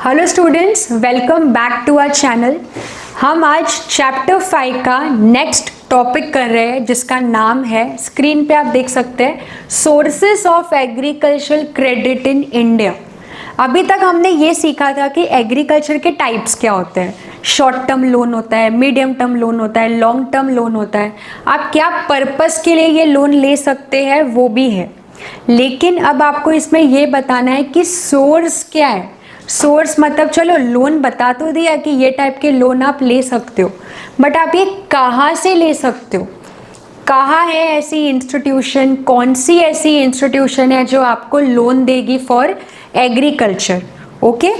Hello students, welcome back to our channel. हम आज chapter 5 का नेक्स्ट टॉपिक कर रहे हैं जिसका नाम है, स्क्रीन पे आप देख सकते हैं, sources of agricultural credit in India. अभी तक हमने ये सीखा था कि एग्रीकल्चर के टाइप्स क्या होते हैं। शॉर्ट टर्म लोन होता है, मीडियम टर्म लोन होता है, लॉन्ग टर्म लोन होता है। आप क्या पर्पस के लिए ये लोन ले सकते हैं वो भी है, लेकिन अब आपको इसमें ये बताना है कि सोर्स क्या है। सोर्स मतलब चलो लोन बता तो दिया कि ये टाइप के लोन आप ले सकते हो, बट आप ये कहाँ से ले सकते हो, कहाँ है ऐसी इंस्टीट्यूशन, कौन सी ऐसी इंस्टीट्यूशन है जो आपको लोन देगी फॉर एग्रीकल्चर। ओके,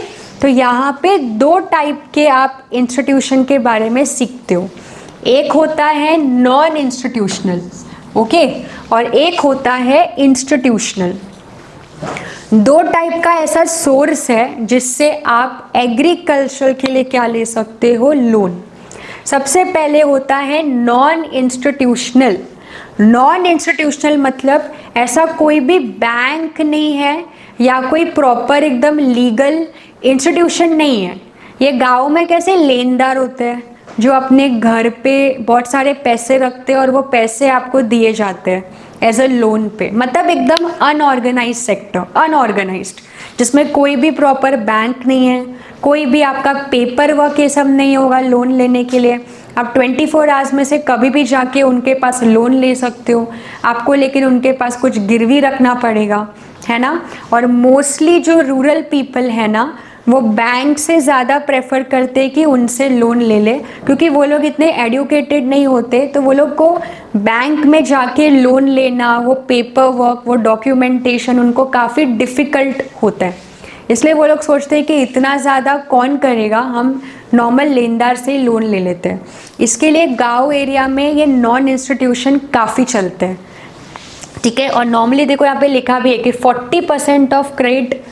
तो यहाँ पे दो टाइप के आप इंस्टीट्यूशन के बारे में सीखते हो। एक होता है नॉन इंस्टीट्यूशनल, ओके, और एक होता है इंस्टीट्यूशनल। दो टाइप का ऐसा सोर्स है जिससे आप एग्रीकल्चर के लिए क्या ले सकते हो, लोन। सबसे पहले होता है नॉन इंस्टीट्यूशनल। नॉन इंस्टीट्यूशनल मतलब ऐसा कोई भी बैंक नहीं है या कोई प्रॉपर एकदम लीगल इंस्टीट्यूशन नहीं है। ये गाँव में कैसे लेनदार होते हैं जो अपने घर पे बहुत सारे पैसे रखते हैं और वो पैसे आपको दिए जाते हैं एज अ लोन पे, मतलब एकदम अनऑर्गेनाइज सेक्टर, अनऑर्गेनाइज्ड, जिसमें कोई भी प्रॉपर बैंक नहीं है, कोई भी आपका पेपर वर्क ये सब नहीं होगा लोन लेने के लिए। आप 24 आवर्स में से कभी भी जाके उनके पास लोन ले सकते हो आपको, लेकिन उनके पास कुछ गिरवी रखना पड़ेगा, है ना। और मोस्टली जो रूरल पीपल है ना, वो बैंक से ज़्यादा प्रेफर करते हैं कि उनसे लोन ले ले, क्योंकि वो लोग इतने एडुकेटेड नहीं होते, तो वो लोग को बैंक में जाके लोन लेना, वो पेपर वर्क, वो डॉक्यूमेंटेशन उनको काफ़ी डिफ़िकल्ट होता है। इसलिए वो लोग सोचते हैं कि इतना ज़्यादा कौन करेगा, हम नॉर्मल लेनदार से ही लोन ले लेते हैं। इसके लिए गाँव एरिया में ये नॉन इंस्टीट्यूशन काफ़ी चलते हैं, ठीक है। और नॉर्मली देखो यहाँ पे लिखा भी है कि 40% ऑफ क्रेडिट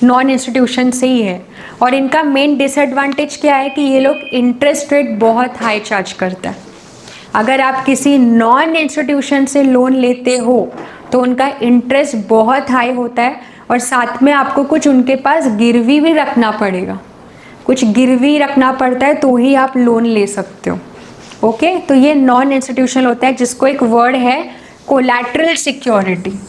नॉन इंस्टीट्यूशन से ही है। और इनका मेन डिसएडवांटेज क्या है कि ये लोग इंटरेस्ट रेट बहुत हाई चार्ज करता है। अगर आप किसी नॉन इंस्टीट्यूशन से लोन लेते हो तो उनका इंटरेस्ट बहुत हाई होता है, और साथ में आपको कुछ उनके पास गिरवी भी रखना पड़ेगा, कुछ गिरवी रखना पड़ता है तो ही आप लोन ले सकते हो। ओके, तो ये नॉन इंस्टीट्यूशनल होता है, जिसको एक वर्ड है कोलैटरल सिक्योरिटी।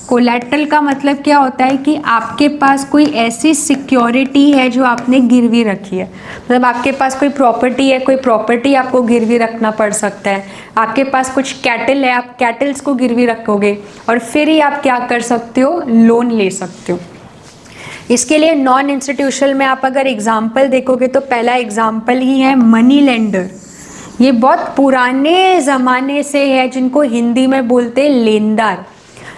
कोलैटरल का मतलब क्या होता है कि आपके पास कोई ऐसी सिक्योरिटी है जो आपने गिरवी रखी है। मतलब आपके पास कोई प्रॉपर्टी है, कोई प्रॉपर्टी आपको गिरवी रखना पड़ सकता है। आपके पास कुछ कैटल है, आप कैटल्स को गिरवी रखोगे और फिर ही आप क्या कर सकते हो, लोन ले सकते हो। इसके लिए नॉन इंस्टीट्यूशनल में आप अगर एग्जाम्पल देखोगे तो पहला एग्जाम्पल ही है मनी लेंडर। ये बहुत पुराने ज़माने से है, जिनको हिंदी में बोलते हैं लेनदार,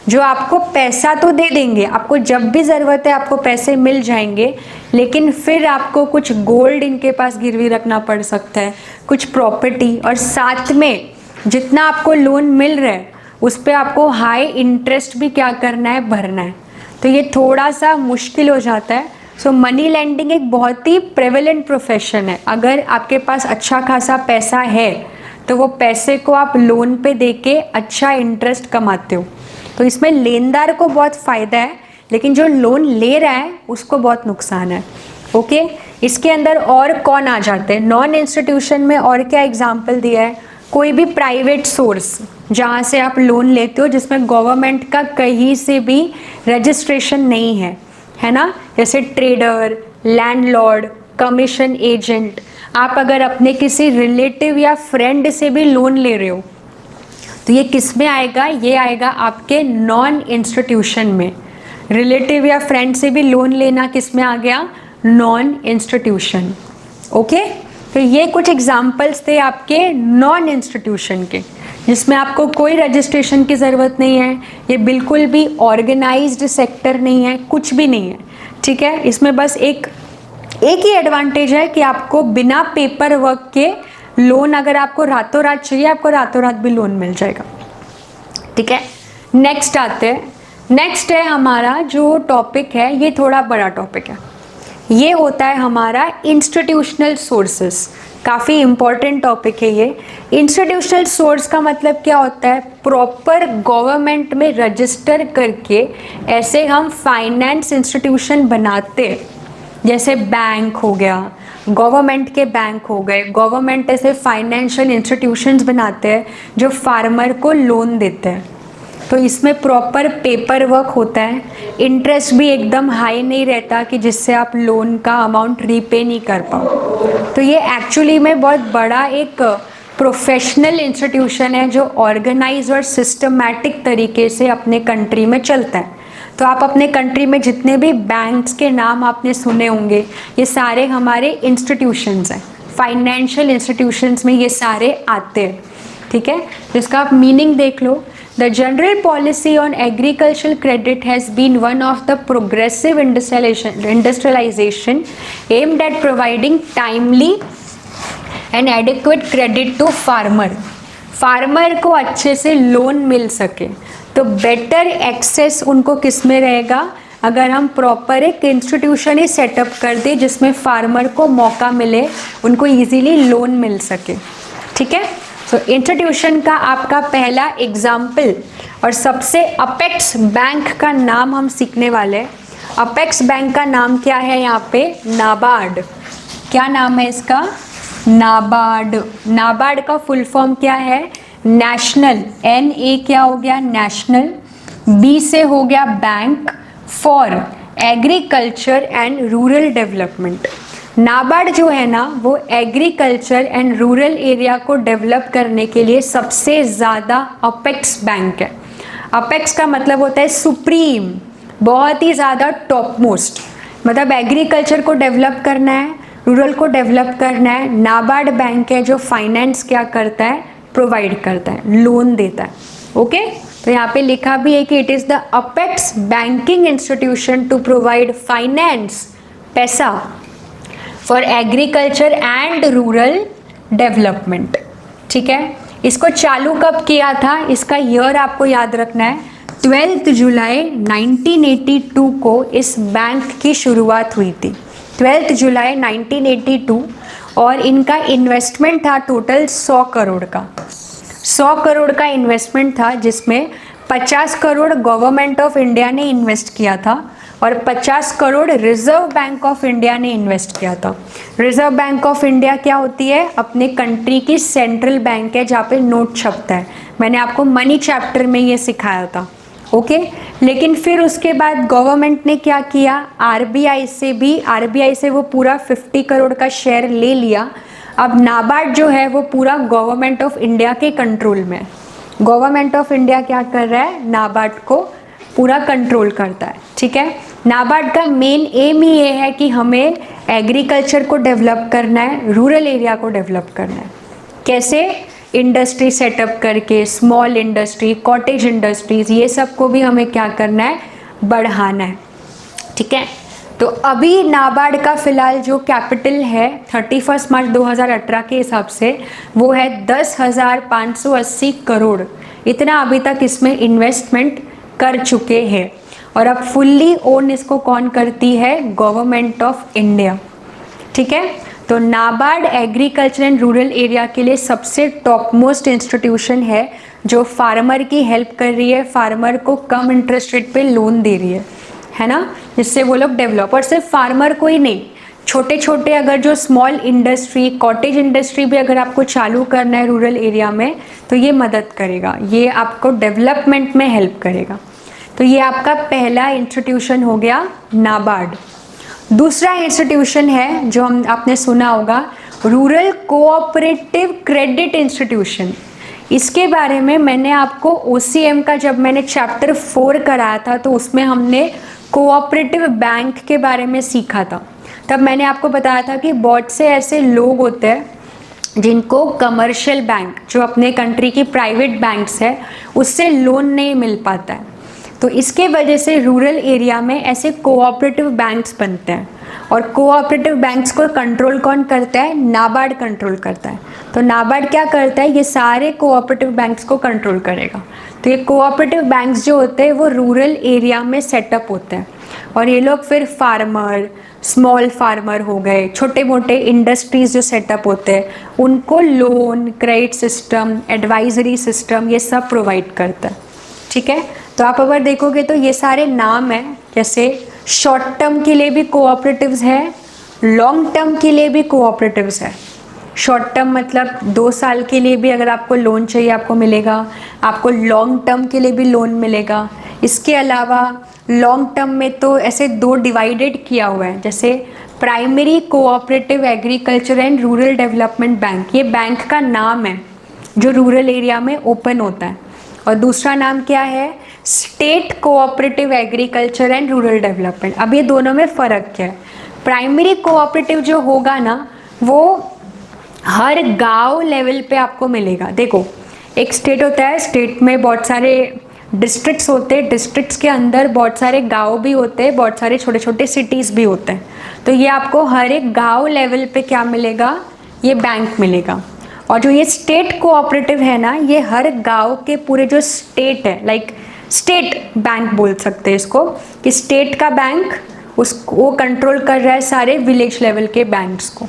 जो आपको पैसा तो दे देंगे, आपको जब भी ज़रूरत है आपको पैसे मिल जाएंगे, लेकिन फिर आपको कुछ गोल्ड इनके पास गिरवी रखना पड़ सकता है, कुछ प्रॉपर्टी, और साथ में जितना आपको लोन मिल रहा है उस पर आपको हाई इंटरेस्ट भी क्या करना है, भरना है। तो ये थोड़ा सा मुश्किल हो जाता है। सो मनी लेंडिंग एक बहुत ही प्रेवेलेंट प्रोफेशन है। अगर आपके पास अच्छा खासा पैसा है तो वो पैसे को आप लोन पे दे के अच्छा इंटरेस्ट कमाते हो। तो इसमें लेनदार को बहुत फ़ायदा है, लेकिन जो लोन ले रहा है उसको बहुत नुकसान है। ओके, इसके अंदर और कौन आ जाते हैं नॉन इंस्टीट्यूशन में, और क्या एग्जांपल दिया है, कोई भी प्राइवेट सोर्स जहाँ से आप लोन लेते हो जिसमें गवर्नमेंट का कहीं से भी रजिस्ट्रेशन नहीं है ना, जैसे ट्रेडर, लैंडलॉर्ड, कमीशन एजेंट। आप अगर अपने किसी रिलेटिव या फ्रेंड से भी लोन ले रहे हो तो ये किस में आएगा, ये आएगा आपके नॉन इंस्टीट्यूशन में। रिलेटिव या फ्रेंड से भी लोन लेना किस में आ गया, नॉन इंस्टीट्यूशन। ओके, तो ये कुछ एग्जांपल्स थे आपके नॉन इंस्टीट्यूशन के, जिसमें आपको कोई रजिस्ट्रेशन की ज़रूरत नहीं है, ये बिल्कुल भी ऑर्गेनाइज्ड सेक्टर नहीं है, कुछ भी नहीं है, ठीक है। इसमें बस एक ही एडवांटेज है कि आपको बिना पेपर वर्क के लोन, अगर आपको रातों रात चाहिए आपको रातों रात भी लोन मिल जाएगा, ठीक है। नेक्स्ट आते हैं, नेक्स्ट है हमारा जो टॉपिक है, ये थोड़ा बड़ा टॉपिक है, ये होता है हमारा इंस्टीट्यूशनल सोर्सेस। काफ़ी इम्पॉर्टेंट टॉपिक है ये। इंस्टीट्यूशनल सोर्स का मतलब क्या होता है, प्रॉपर गवर्नमेंट में रजिस्टर करके ऐसे हम फाइनेंस इंस्टीट्यूशन बनाते हैं जैसे बैंक हो गया, गवर्नमेंट के बैंक हो गए, गवर्नमेंट ऐसे फाइनेंशियल इंस्टीट्यूशंस बनाते हैं जो फार्मर को लोन देते हैं। तो इसमें प्रॉपर पेपर वर्क होता है, इंटरेस्ट भी एकदम हाई नहीं रहता कि जिससे आप लोन का अमाउंट रीपे नहीं कर पाओ। तो ये एक्चुअली में बहुत बड़ा एक प्रोफेशनल इंस्टीट्यूशन है जो ऑर्गेनाइज और सिस्टमैटिक तरीके से अपने कंट्री में चलता है। तो आप अपने कंट्री में जितने भी बैंक्स के नाम आपने सुने होंगे, ये सारे हमारे इंस्टीट्यूशंस हैं, फाइनेंशियल इंस्टीट्यूशंस में ये सारे आते हैं। ठीक है, जिसका आप मीनिंग देख लो। The general policy on agricultural credit has been one of the progressive industrialisation aimed at providing timely and adequate credit to farmer. Farmer को अच्छे से लोन मिल सके, तो बेटर एक्सेस उनको किस में रहेगा, अगर हम प्रॉपर एक इंस्टीट्यूशन ही सेटअप कर दे जिसमें फार्मर को मौका मिले, उनको इजीली लोन मिल सके। ठीक है, तो इंस्टीट्यूशन का आपका पहला एग्जाम्पल और सबसे अपेक्स बैंक का नाम हम सीखने वाले हैं। अपेक्स बैंक का नाम क्या है यहाँ पे, नाबार्ड। क्या नाम है इसका, नाबार्ड। नाबार्ड का फुल फॉर्म क्या है, नेशनल, NA क्या हो गया, नेशनल, B से हो गया bank, for agriculture and rural development. NABARD जो है ना वो एग्रीकल्चर एंड रूरल एरिया को डेवलप करने के लिए सबसे ज़्यादा अपेक्स बैंक है। अपेक्स का मतलब होता है सुप्रीम, बहुत ही ज़्यादा टॉप मोस्ट। मतलब एग्रीकल्चर को डेवलप करना है, रूरल को डेवलप करना है, नाबार्ड बैंक है जो फाइनेंस क्या करता है, प्रोवाइड करता है, लोन देता है। ओके, तो यहाँ पे लिखा भी है कि it is the apex banking institution to provide finance, पैसा, for agriculture and rural development. ठीक है, इसको चालू कब किया था, इसका ईयर आपको याद रखना है, 12 जुलाई 1982 को इस बैंक की शुरुआत हुई थी, 12 जुलाई 1982। और इनका इन्वेस्टमेंट था टोटल 100 करोड़ का। 100 करोड़ का इन्वेस्टमेंट था, जिसमें 50 करोड़ गवर्नमेंट ऑफ इंडिया ने इन्वेस्ट किया था और 50 crore reserve bank of India ने इन्वेस्ट किया था। रिजर्व बैंक ऑफ इंडिया क्या होती है, अपने कंट्री की सेंट्रल बैंक है जहाँ पे नोट छपता है। मैंने आपको मनी चैप्टर में ये सिखाया था। ओके, लेकिन फिर उसके बाद गवर्नमेंट ने क्या किया, आरबीआई से वो पूरा 50 करोड़ का शेयर ले लिया। अब नाबार्ड जो है वो पूरा गवर्नमेंट ऑफ इंडिया के कंट्रोल में है। गवर्नमेंट ऑफ इंडिया क्या कर रहा है, नाबार्ड को पूरा कंट्रोल करता है। ठीक है, नाबार्ड का मेन एम ही ये है कि हमें एग्रीकल्चर को डेवलप करना है, रूरल एरिया को डेवलप करना है। कैसे, इंडस्ट्री सेटअप करके, स्मॉल इंडस्ट्री, कॉटेज इंडस्ट्रीज, ये सब को भी हमें क्या करना है, बढ़ाना है। ठीक है, तो अभी नाबार्ड का फिलहाल जो कैपिटल है 31 मार्च 2018 के हिसाब से वो है 10,580 करोड़। इतना अभी तक इसमें इन्वेस्टमेंट कर चुके हैं और अब फुल्ली ओन इसको कौन करती है, गवर्नमेंट ऑफ इंडिया। ठीक है, तो NABARD agriculture and rural area के लिए सबसे टॉप मोस्ट इंस्टीट्यूशन है जो फार्मर की हेल्प कर रही है, फार्मर को कम इंटरेस्ट रेट पे लोन दे रही है ना, जिससे वो लोग डेवलप। और सिर्फ फार्मर को ही नहीं, छोटे छोटे अगर जो स्मॉल इंडस्ट्री, कॉटेज इंडस्ट्री भी अगर आपको चालू करना है रूरल एरिया में तो ये मदद करेगा, ये आपको डेवलपमेंट में हेल्प करेगा। तो ये आपका पहला इंस्टीट्यूशन हो गया नाबार्ड। दूसरा इंस्टीट्यूशन है जो आपने सुना होगा, रूरल कोऑपरेटिव क्रेडिट इंस्टीट्यूशन। इसके बारे में मैंने आपको OCM का जब मैंने चैप्टर 4 कराया था तो उसमें हमने कोऑपरेटिव बैंक के बारे में सीखा था। तब मैंने आपको बताया था कि बहुत से ऐसे लोग होते हैं जिनको कमर्शियल बैंक, जो अपने कंट्री की प्राइवेट बैंक्स है, उससे लोन नहीं मिल पाता है। तो इसके वजह से रूरल एरिया में ऐसे कोऑपरेटिव बैंक्स बनते हैं और कोऑपरेटिव बैंक्स को कंट्रोल कौन करता है, नाबार्ड कंट्रोल करता है। तो नाबार्ड क्या करता है, ये सारे कोऑपरेटिव बैंक्स को कंट्रोल करेगा। तो ये कोऑपरेटिव बैंक्स जो होते हैं वो रूरल एरिया में सेटअप होते हैं और ये लोग फिर फार्मर, स्मॉल फार्मर हो गए, छोटे मोटे इंडस्ट्रीज जो सेटअप होते हैं, उनको loan, credit system, advisory system, ये सब प्रोवाइड करता है। ठीक है, तो आप अगर देखोगे तो ये सारे नाम हैं, जैसे शॉर्ट टर्म के लिए भी कोऑपरेटिव्स है, लॉन्ग टर्म के लिए भी कोऑपरेटिव्स है। शॉर्ट टर्म मतलब 2 साल के लिए भी अगर आपको लोन चाहिए आपको मिलेगा, आपको लॉन्ग टर्म के लिए भी लोन मिलेगा। इसके अलावा लॉन्ग टर्म में तो ऐसे 2 डिवाइडेड किया हुआ है, जैसे primary cooperative agriculture and rural development bank, ये बैंक का नाम है जो रूरल एरिया में ओपन होता है। और दूसरा नाम क्या है, state cooperative agriculture and rural development. अब ये दोनों में फ़र्क क्या है, प्राइमरी कोऑपरेटिव जो होगा ना वो हर गांव लेवल पे आपको मिलेगा। देखो एक स्टेट होता है, स्टेट में बहुत सारे डिस्ट्रिक्ट्स होते हैं, डिस्ट्रिक्ट्स के अंदर बहुत सारे गांव भी होते हैं, बहुत सारे छोटे छोटे सिटीज़ भी होते हैं। तो ये आपको हर एक गांव लेवल पे क्या मिलेगा, ये बैंक मिलेगा। और जो ये स्टेट कोऑपरेटिव है ना, ये हर गांव के पूरे जो स्टेट है, लाइक स्टेट बैंक बोल सकते हैं इसको, कि स्टेट का बैंक वो कंट्रोल कर रहा है सारे विलेज लेवल के बैंक्स को।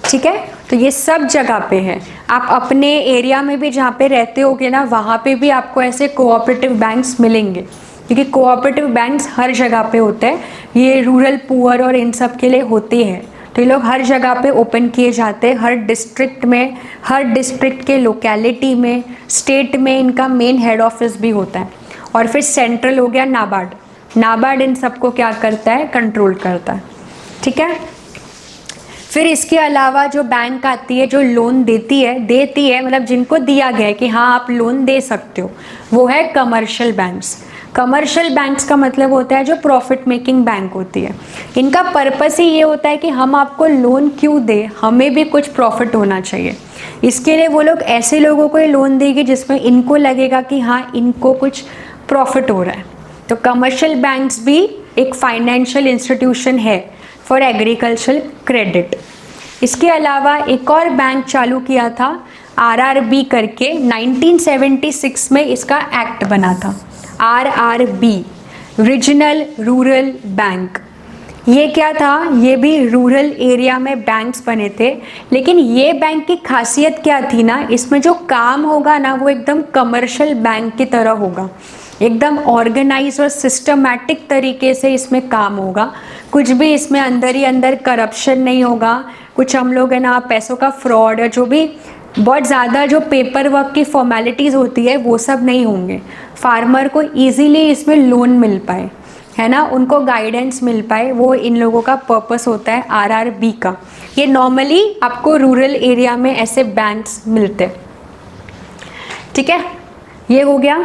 ठीक है, तो ये सब जगह पे है। आप अपने एरिया में भी जहाँ पे रहते होगे ना, वहाँ पे भी आपको ऐसे कोऑपरेटिव बैंक्स मिलेंगे, क्योंकि कोऑपरेटिव बैंक्स हर जगह पे होते हैं। ये रूरल पुअर और इन सब के लिए होते हैं। तो ये लोग हर जगह पे ओपन किए जाते हैं, हर डिस्ट्रिक्ट में, हर डिस्ट्रिक्ट के लोकेलिटी में, स्टेट में इनका मेन हेड ऑफिस भी होता है। और फिर सेंट्रल हो गया नाबार्ड, नाबार्ड इन सबको क्या करता है, कंट्रोल करता है। ठीक है, फिर इसके अलावा जो बैंक आती है जो लोन देती है मतलब जिनको दिया गया है कि हाँ आप लोन दे सकते हो, वो है कमर्शियल बैंक्स। कमर्शियल बैंक्स का मतलब होता है जो प्रॉफिट मेकिंग बैंक होती है। इनका पर्पस ही ये होता है कि हम आपको लोन क्यों दें, हमें भी कुछ प्रॉफिट होना चाहिए। इसके लिए वो लोग ऐसे लोगों को ये लोन देंगे जिसमें इनको लगेगा कि हाँ इनको कुछ प्रॉफिट हो रहा है। तो कमर्शियल बैंक्स भी एक फाइनेंशियल इंस्टीट्यूशन है फॉर एग्रीकल्चरल क्रेडिट। इसके अलावा एक और बैंक चालू किया था RRB करके, 1976 में इसका एक्ट बना था, RRB रीजनल रूरल बैंक। ये क्या था, ये भी रूरल एरिया में बैंक्स बने थे। लेकिन ये बैंक की खासियत क्या थी ना, इसमें जो काम होगा ना वो एकदम कमर्शियल बैंक की तरह होगा, एकदम ऑर्गेनाइज और सिस्टमैटिक तरीके से इसमें काम होगा। कुछ भी इसमें अंदर ही अंदर करप्शन नहीं होगा, कुछ हम लोग है ना पैसों का फ्रॉड या जो भी बहुत ज़्यादा जो पेपर वर्क की फॉर्मेलिटीज़ होती है वो सब नहीं होंगे। फार्मर को इजीली इसमें लोन मिल पाए, है ना, उनको गाइडेंस मिल पाए, वो इन लोगों का पर्पस होता है RRB का। ये नॉर्मली आपको रूरल एरिया में ऐसे बैंक्स मिलते हैं। ठीक है, ये हो गया।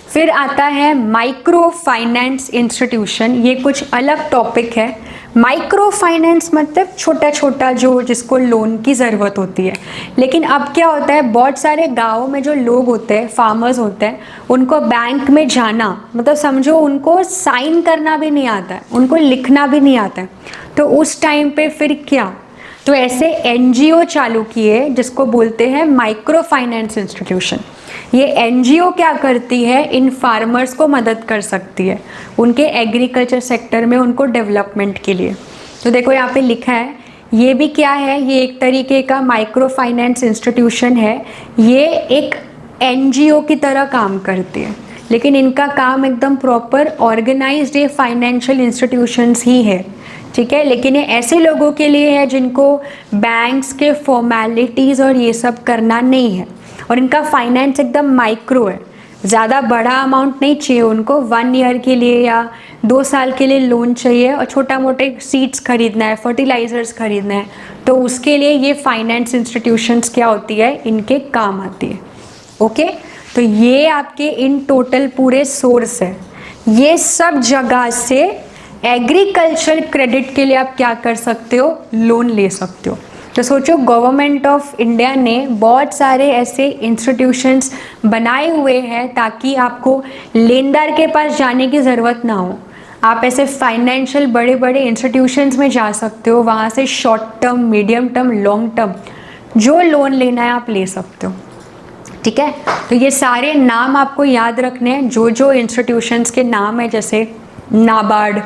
फिर आता है माइक्रो फाइनेंस इंस्टीट्यूशन, ये कुछ अलग टॉपिक है। माइक्रो फाइनेंस मतलब छोटा छोटा जो जिसको लोन की ज़रूरत होती है। लेकिन अब क्या होता है, बहुत सारे गाँव में जो लोग होते हैं, फार्मर्स होते हैं, उनको बैंक में जाना मतलब समझो उनको साइन करना भी नहीं आता है, उनको लिखना भी नहीं आता है। तो उस टाइम पे फिर क्या, तो ऐसे NGO चालू किए जिसको बोलते हैं माइक्रो फाइनेंस इंस्टीट्यूशन। ये NGO क्या करती है, इन फार्मर्स को मदद कर सकती है उनके एग्रीकल्चर सेक्टर में, उनको डेवलपमेंट के लिए। तो देखो यहाँ पे लिखा है, ये भी क्या है, ये एक तरीके का माइक्रो फाइनेंस इंस्टीट्यूशन है। ये एक NGO की तरह काम करती है, लेकिन इनका काम एकदम प्रॉपर ऑर्गेनाइज्ड ये फाइनेंशियल इंस्टीट्यूशंस ही है। ठीक है, लेकिन ये ऐसे लोगों के लिए है जिनको बैंक्स के फॉर्मेलिटीज़ और ये सब करना नहीं है। और इनका फाइनेंस एकदम माइक्रो है, ज़्यादा बड़ा अमाउंट नहीं चाहिए उनको, 1 ईयर के लिए या 2 साल के लिए लोन चाहिए, और छोटा मोटे सीड्स खरीदना है, फर्टिलाइज़र्स खरीदना है, तो उसके लिए ये फाइनेंस इंस्टीट्यूशंस क्या होती है, इनके काम आती है। ओके, तो ये आपके इन टोटल पूरे सोर्स है। ये सब जगह से एग्रीकल्चर क्रेडिट के लिए आप क्या कर सकते हो, लोन ले सकते हो। तो सोचो गवर्नमेंट ऑफ इंडिया ने बहुत सारे ऐसे इंस्टीट्यूशंस बनाए हुए हैं ताकि आपको लेनदार के पास जाने की ज़रूरत ना हो। आप ऐसे फाइनेंशियल बड़े बड़े इंस्टीट्यूशंस में जा सकते हो, वहाँ से short term, medium term, long term जो लोन लेना है आप ले सकते हो। ठीक है, तो ये सारे नाम आपको याद रखने हैं, जो जो इंस्टीट्यूशंस के नाम है, जैसे NABARD,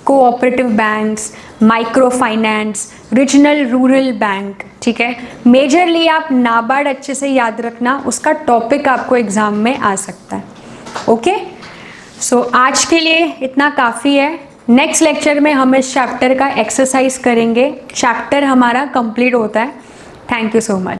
cooperative banks, micro finance, regional rural bank. ठीक है, मेजरली आप नाबार्ड अच्छे से याद रखना, उसका टॉपिक आपको एग्ज़ाम में आ सकता है। ओके, सो आज के लिए इतना काफ़ी है। नेक्स्ट लेक्चर में हम इस चैप्टर का एक्सरसाइज करेंगे। चैप्टर हमारा कंप्लीट होता है। Thank you so much.